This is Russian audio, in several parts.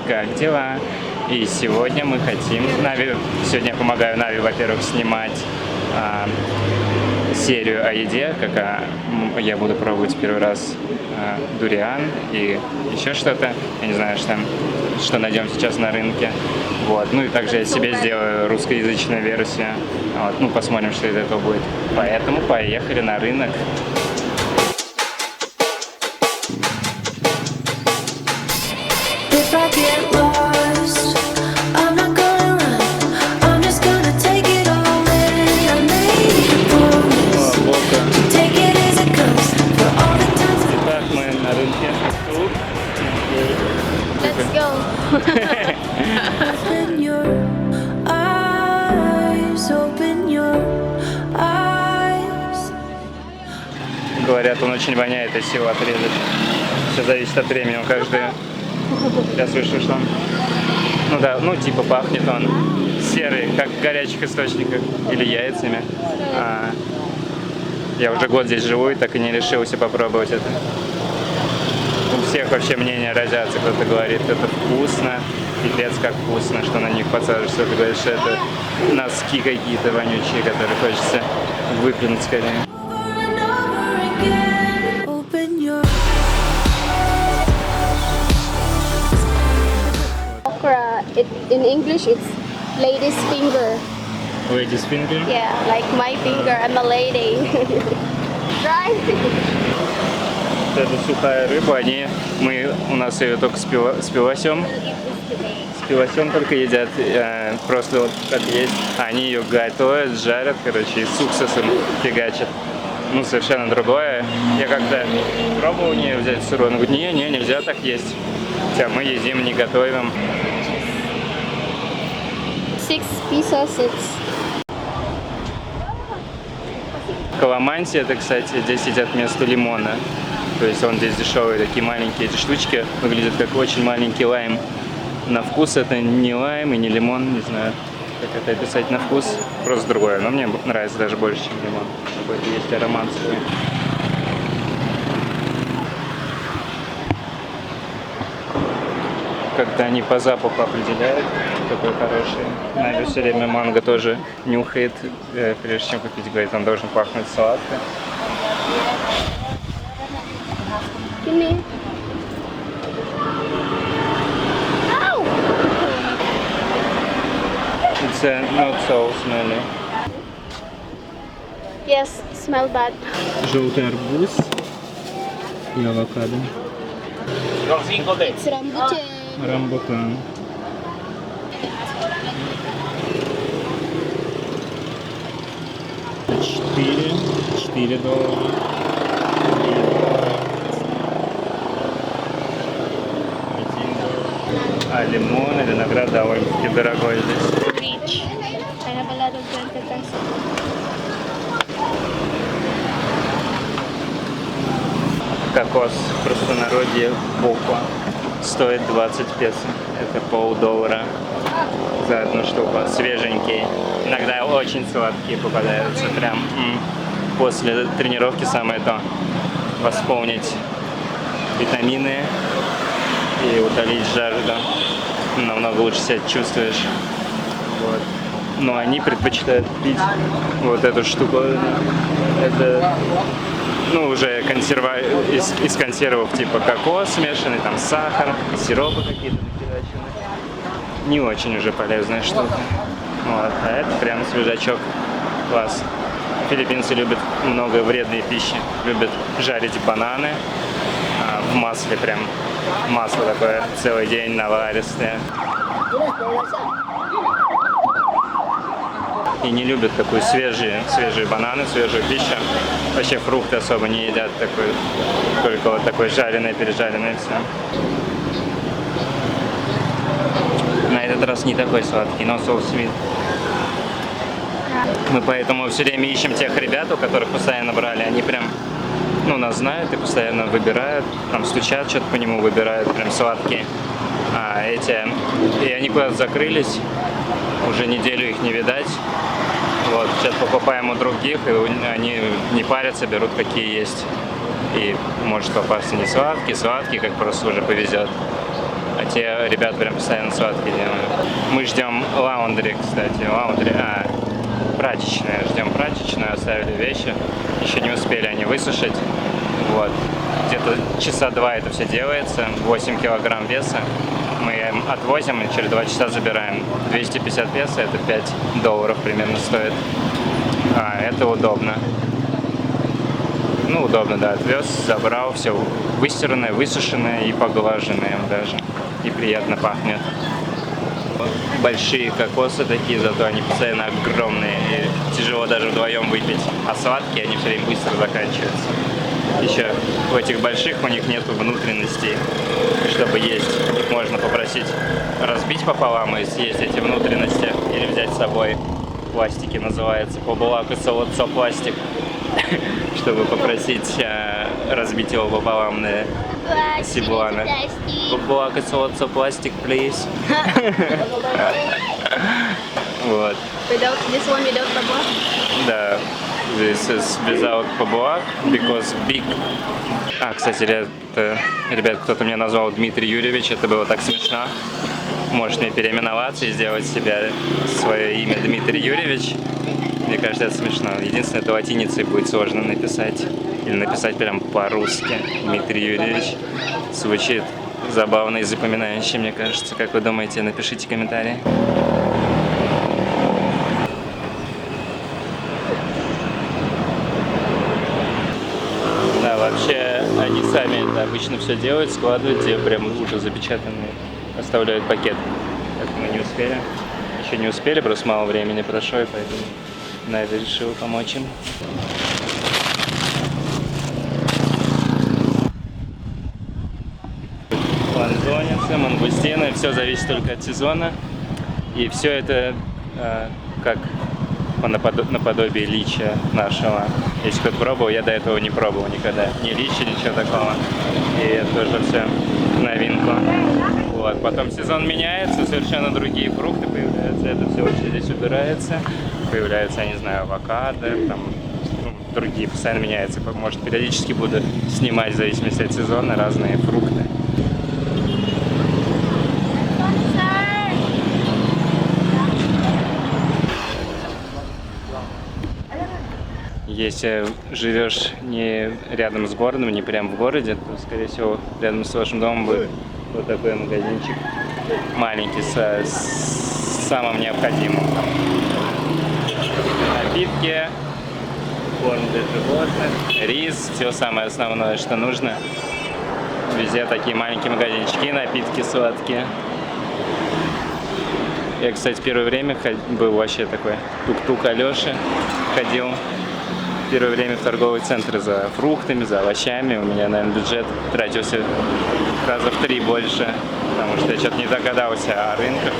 как дела? И сегодня мы хотим, сегодня я помогаю Нави, во-первых, снимать серию о еде, я буду пробовать первый раз дуриан и еще что-то, я не знаю, что найдем сейчас на рынке. Вот. Ну и также я себе сделаю русскоязычную версию. Вот. Ну, посмотрим, что из этого будет. Поэтому поехали на рынок. Let's go. Open your eyes, open your eyes. Говорят, он очень воняет, если его отрезать. Все зависит от времени, он каждый... Я слышу, что он... Ну да, ну типа пахнет он серый, как в горячих источниках, или яйцами. Я уже год здесь живу и так и не решился попробовать это. У всех вообще мнения разятся, кто-то говорит, это вкусно, пипец как вкусно, что на них подсаживаешь, кто-то говорит, что это носки какие-то вонючие, которые хочется выплюнуть скорее. Okra, in English it's lady's finger. Lady's finger? Yeah, like my finger, I'm a lady. Try. Это сухая рыба, у нас ее только с пилосем только едят, просто вот как есть. Они ее готовят, жарят, короче, и с уксусом фигачат. Ну, совершенно другое. Я как-то пробовал у нее взять сырую, он говорит, не, нельзя так есть. Хотя мы едим, не готовим. 6 pesos it's. Каламанси, это, кстати, здесь едят вместо лимона. То есть он здесь дешевый, такие маленькие эти штучки выглядят как очень маленький лайм. На вкус это не лайм и не лимон, не знаю, как это описать на вкус, просто другое. Но мне нравится даже больше, чем лимон. Какой-то есть аромат свой. Как-то они по запаху определяют, какой хороший. Наверное, все время манго тоже нюхает, прежде чем купить, говорит, он должен пахнуть сладко. Ow! It's not so smelly. Yes, smell bad. Желтый арбуз и авокадо. It's rambutan. Рамбутан. $4 доллара. А лимон и виноград довольно-таки дорогой здесь. Rich. I have a lot of 20 pesos. Кокос в простонародье буква стоит 20 песо. Это $0,5 за одну штуку. Свеженький. Иногда очень сладкие попадаются. Прям после тренировки самое то. Восполнить витамины и утолить жажду. Намного лучше себя чувствуешь. Вот. Но они предпочитают пить вот эту штуку. Это уже из консервов типа кокос смешанный, там сахар, сиропы какие-то накидачены. Не очень уже полезная штука. Вот. А это прям свежачок. Класс. Филиппинцы любят много вредной пищи. Любят жарить бананы в масле прям. Масло такое целый день наваристое. И не любят такую свежие бананы, свежую пищу. Вообще фрукты особо не едят, только вот такое жареное, пережаренное все. На этот раз не такой сладкий, но so sweet. Мы поэтому все время ищем тех ребят, у которых постоянно брали. Они прям, нас знают и постоянно выбирают, там стучат, что-то по нему выбирают, прям сладкие. И они куда-то закрылись, уже неделю их не видать. Вот, сейчас покупаем у других, и они не парятся, берут какие есть. И может попасться не сладкий, как просто уже повезет. А те ребята прям постоянно сладкие делают. Мы ждем лаундри, кстати. Прачечная. Ждем прачечную, оставили вещи. Еще не успели они высушить. Вот. Где-то часа 2 это все делается. 8 килограмм веса. Мы им отвозим и через 2 часа забираем. 250 песо, это $5 примерно стоит. Это удобно. Ну, удобно, да. Отвез, забрал, все выстиранное, высушенное и поглаженное даже. И приятно пахнет. Большие кокосы такие, зато они постоянно огромные. И тяжело даже вдвоем выпить. А сладкие они все время быстро заканчиваются. Еще в этих больших у них нету внутренностей, чтобы есть. Их можно попросить разбить пополам и съесть эти внутренности. Или взять с собой. Пластики называется. Побулаку солодцо пластик. Чтобы попросить разбить его пополам на сибуаны. Побулаку солодцо пластик, please. Вот. This one without babak? Да. This is without побулак, because big. Кстати, ребят, кто-то меня назвал Дмитрий Юрьевич, это было так смешно. Можешь мне переименоваться и сделать себе свое имя Дмитрий Юрьевич. Мне кажется, это смешно. Единственное, это латиницей будет сложно написать. Или написать прям по-русски. Дмитрий Юрьевич. Звучит забавно и запоминающе, мне кажется. Как вы думаете? Напишите комментарии. Да, вообще, они сами это обычно все делают, складывают, где прям уже запечатанные. Оставляют пакет. Это мы не успели. Еще не успели, просто мало времени прошло, и поэтому Найда решила помочь им. Ланзоницы, мангустины, все зависит только от сезона. И все это как наподобие лича нашего. Если кто-то пробовал, я до этого не пробовал никогда. Ни лича, ничего такого. И это тоже все в новинку. Вот. Потом сезон меняется, совершенно другие фрукты появляются. Это все вообще здесь убирается. Появляются, я не знаю, авокадо, там, другие постоянно меняются. Может, периодически буду снимать, в зависимости от сезона, разные фрукты. Если живешь не рядом с городом, не прям в городе, то, скорее всего, рядом с вашим домом будет вот такой магазинчик. Маленький, с самым необходимым. Напитки, корм для животных, рис, все самое основное, что нужно. Везде такие маленькие магазинчики, напитки сладкие. Я, кстати, первое время был вообще такой тук-тук Алёши, ходил. Первое время в торговые центры за фруктами, за овощами. У меня, наверное, бюджет тратился раза в 3 больше, потому что я что-то не догадался о рынках.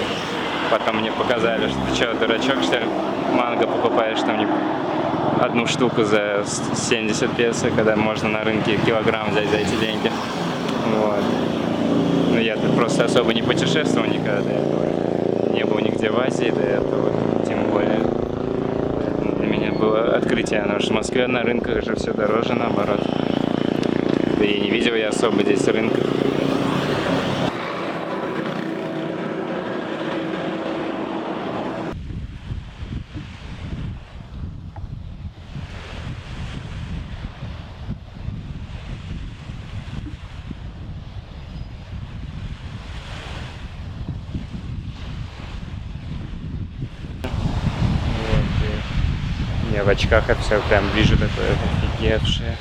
Потом мне показали, что ты что, дурачок, что ли, манго покупаешь там одну штуку за 70 песо, когда можно на рынке килограмм взять за эти деньги. Вот. Но я тут просто особо не путешествовал никогда до этого. Не был нигде в Азии до этого, тем более. Для меня было открытие, потому что в Москве на рынках же все дороже, наоборот. Да и не видел я особо здесь рынков. Я в очках это все прям вижу такое офигевшее,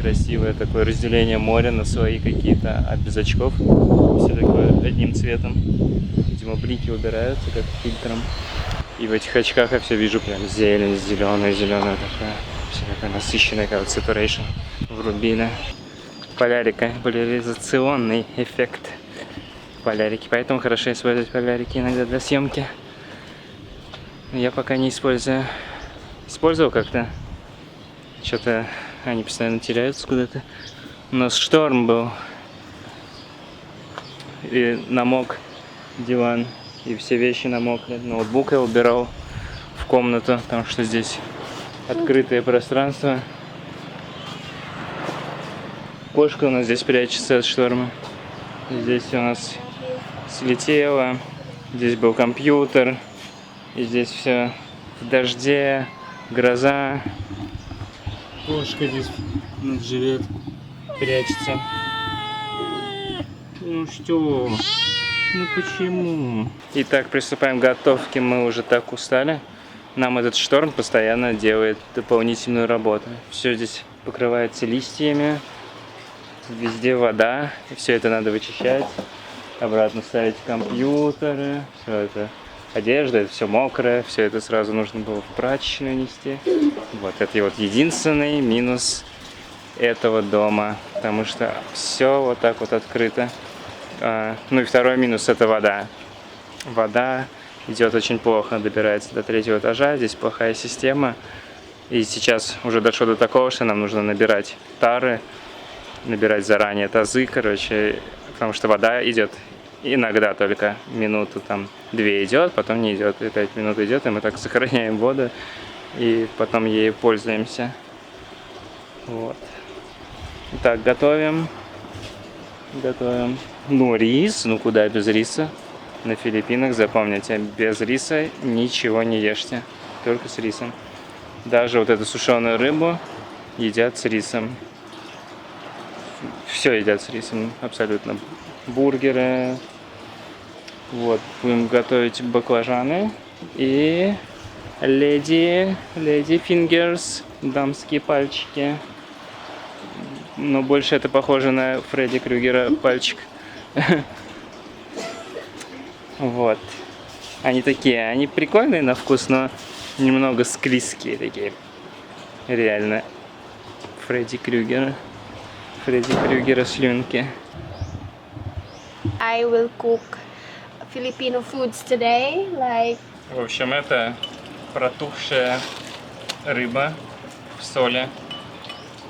красивое такое разделение моря на свои какие-то, а без очков все такое одним цветом. Видимо, блики убираются как фильтром. И в этих очках я все вижу прям зелень, зеленая такая. Все такое насыщенное, как saturation врубили. Поляризационный эффект полярики. Поэтому хорошо использовать полярики иногда для съемки. Я пока не использую. Использовал как-то. Что-то они постоянно теряются куда-то. У нас шторм был. И намок диван. И все вещи намокли. Ноутбук я убирал в комнату, потому что здесь открытое пространство. Кошка у нас здесь прячется от шторма. Здесь у нас слетело. Здесь был компьютер. И здесь все в дожде, гроза. Кошка здесь живет, прячется. Ну что? Ну почему? Итак, приступаем к готовке. Мы уже так устали. Нам этот шторм постоянно делает дополнительную работу. Все здесь покрывается листьями. Везде вода. И все это надо вычищать. Обратно ставить компьютеры. Все это одежда, это все мокрое. Все это сразу нужно было в прачечную нести. Вот это вот единственный минус этого дома. Потому что все вот так вот открыто. Ну и второй минус — это вода. Вода идет очень плохо, добирается до 3-го этажа. Здесь плохая система. И сейчас уже дошло до такого, что нам нужно набирать тары, набирать заранее тазы, короче, потому что вода идет иногда только минуту, там 2 идет, потом не идет, и 5 минут идет, и мы так сохраняем воду, и потом ею пользуемся. Вот. Так, готовим. Ну, рис, ну куда без риса? На Филиппинах, запомните, без риса ничего не ешьте, только с рисом. Даже вот эту сушеную рыбу едят с рисом. Все едят с рисом, абсолютно. Бургеры. Вот, будем готовить баклажаны. И леди фингерс, дамские пальчики. Но больше это похоже на Фредди Крюгера пальчик. Вот. Они такие, они прикольные на вкус, но немного склизкие такие. Реально. Фредди Крюгера слюнки. I will cook Filipino foods today, like В общем, это протухшая рыба в соли,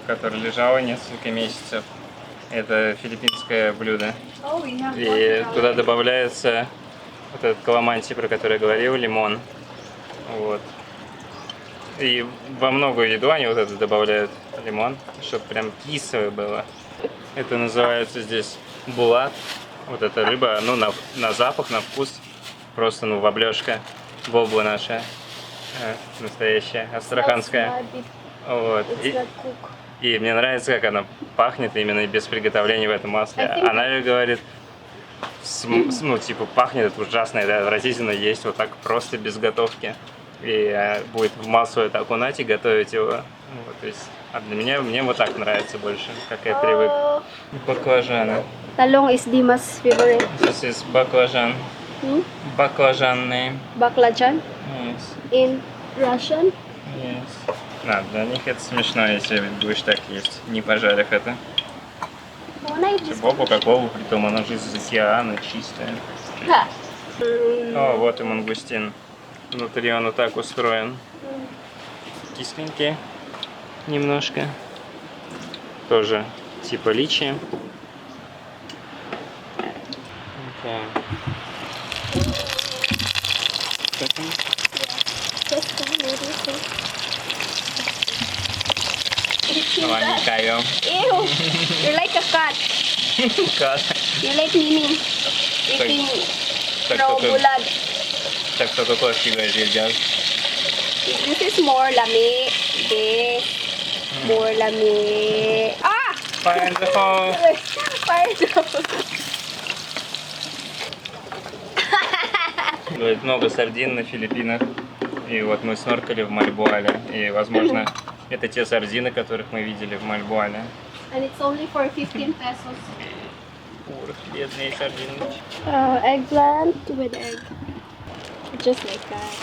которая лежала несколько месяцев. Это филиппинское блюдо. И туда добавляется вот этот каламанси, про который я говорил, лимон. Вот. И во многую еду они вот это добавляют лимон, чтобы прям кислое было. Это называется здесь булат. Вот эта рыба, ну на запах, на вкус просто ну воблёшка. Бобла наша настоящая, астраханская. Вот. И мне нравится, как она пахнет именно без приготовления в этом масле. Она говорит, ну, типа, пахнет ужасно, это отвратительно есть вот так просто без готовки. И будет в масло это окунать и готовить его. Вот, то есть, а для меня, мне вот так нравится больше, как я привык. Баклажаны. talong is Dima's favorite. This is баклажан. Баклажан name. Baklajan Yes. in Russian. Yes. Для них это смешно, если будешь так есть, не пожарив это. Бобу как бобу, притом оно же из океана, чистое. О, вот и мангустин. Внутри он вот так устроен. Кисленький немножко. Тоже типа личи. Okay. Маленькая. Ew, you're like a cat. You're like Mimi. Eating raw bulag. Так только кошки едят. This is more lami. This more lami. Ah! Fire in the hole. Fire in the hole. Говорит, много сардин на Филиппинах. И вот мы сноркали в Мальбуале. И, возможно, это те сардины, которых мы видели в Мальбуале. And it's only for 15 pesos. Ух, бедные сардины. Eggplant with egg. Just like that.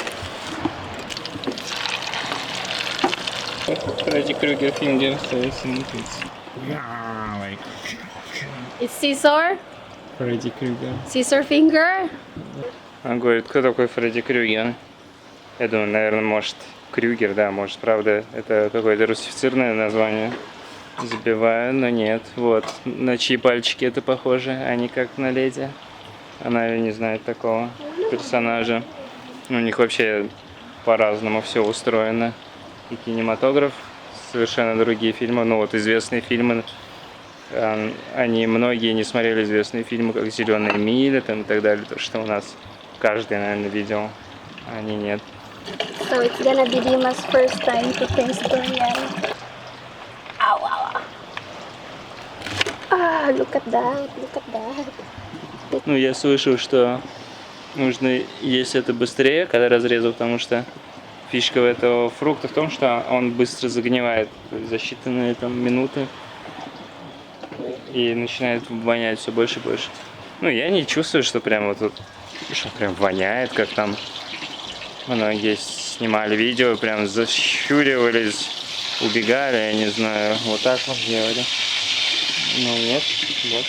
Фредди Крюгер фингер. It's Caesar. Фредди Крюгер. Caesar finger. Он говорит, кто такой Фредди Крюгер? Я думаю, наверное, может, Крюгер, да, может, правда, это какое-то русифицированное название. Забиваю, но нет. Вот, на чьи пальчики это похоже, а не как на леди. Она не знает такого персонажа. У них вообще по-разному все устроено. И кинематограф, совершенно другие фильмы. Ну вот известные фильмы Они многие не смотрели известные фильмы, как «Зеленая миля» там, и так далее, то, что у нас каждый, наверное, видел, а они нет. So it's gonna be Dima's first time to taste durian. Ow, ow, ow. Ah, look at that, look at that. Ну, я слышал, что нужно есть это быстрее, когда разрезал, потому что фишка этого фрукта в том, что он быстро загнивает за считанные там минуты и начинает вонять все больше и больше. Ну, я не чувствую, что прям вот тут, что прям воняет, как там многие снимали видео, прям защуривались, убегали, я не знаю, вот так вот делали. Ну, нет, вот.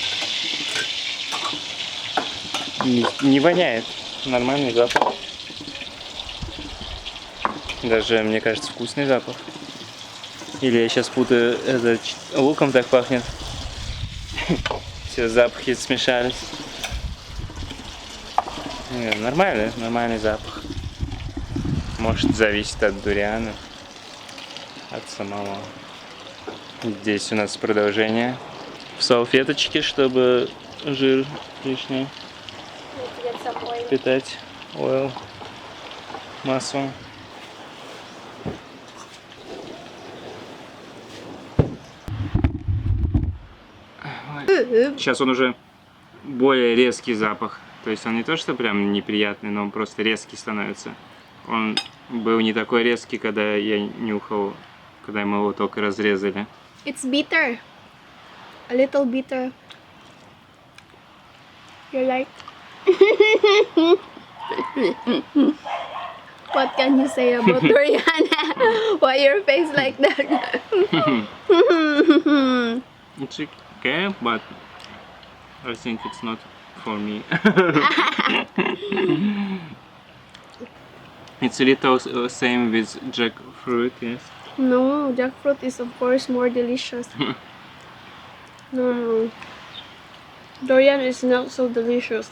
Не воняет, нормальный запах. Даже, мне кажется, вкусный запах. Или я сейчас путаю, это луком так пахнет. Все запахи смешались. Нет, нормальный запах. Может, зависит от дуриана, от самого. Здесь у нас продолжение. В салфеточке, чтобы жир лишний Let's get some oil. питать. Ойл. Масло. Сейчас он уже более резкий запах. То есть он не то, что прям неприятный, но он просто резкий становится. Он был не такой резкий, когда я нюхал, когда мы его только разрезали. It's bitter. A little bitter. You like? What can you say about durian? Why your face like that? It's okay, but I think it's not for me. It's a little same with jackfruit, yes. No, jackfruit is of course more delicious. No. Durian is not so delicious.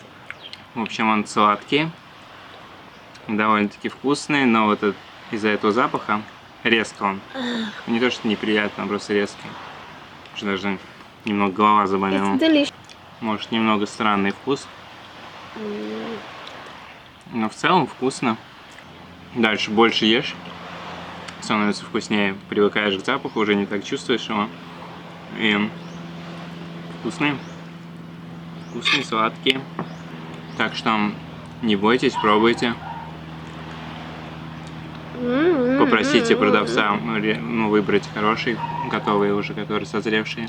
В общем, он сладкий, довольно-таки вкусный, но вот из-за этого запаха резко он. Не то, что неприятно, а просто резкий. Что даже немного голова заболела. It's delicious. Может, немного странный вкус. Но в целом вкусно. Дальше больше ешь, становится вкуснее. Привыкаешь к запаху, уже не так чувствуешь его. И вкусный. Вкусный, сладкий. Так что не бойтесь, пробуйте. Попросите продавца выбрать хороший, готовые уже, которые созревшие.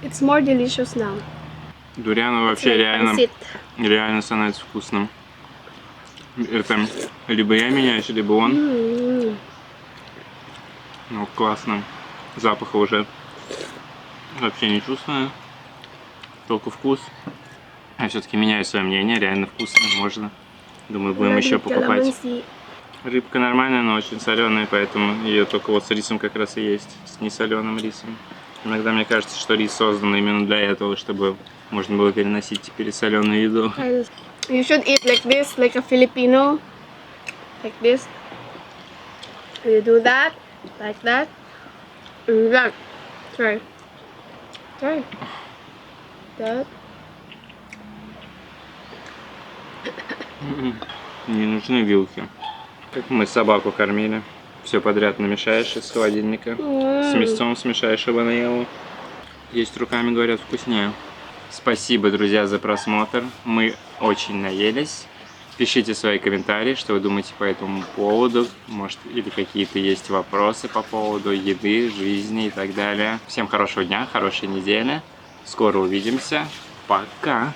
It's more delicious now. Дуриан вообще реально становится вкусным. Это либо я меняюсь, либо он. Ну, классно. Запаха уже вообще не чувствую. Только вкус. Я все-таки меняю свое мнение. Реально вкусно. Можно. Думаю, будем еще покупать. Рыбка нормальная, но очень соленая, поэтому ее только вот с рисом как раз и есть. С несоленым рисом. Иногда мне кажется, что рис создан именно для этого, чтобы можно было переносить теперь соленую еду. You should eat like this, like a Filipino. Like this. You do that, like that, and that. Try. Try. That. Не нужны вилки. Как мы собаку кормили. Все подряд намешаешь из холодильника. С мясцом смешаешь, чтобы она ела. Есть руками, говорят, вкуснее. Спасибо, друзья, за просмотр. Мы очень наелись. Пишите свои комментарии, что вы думаете по этому поводу. Может, или какие-то есть вопросы по поводу еды, жизни и так далее. Всем хорошего дня, хорошей недели. Скоро увидимся. Пока!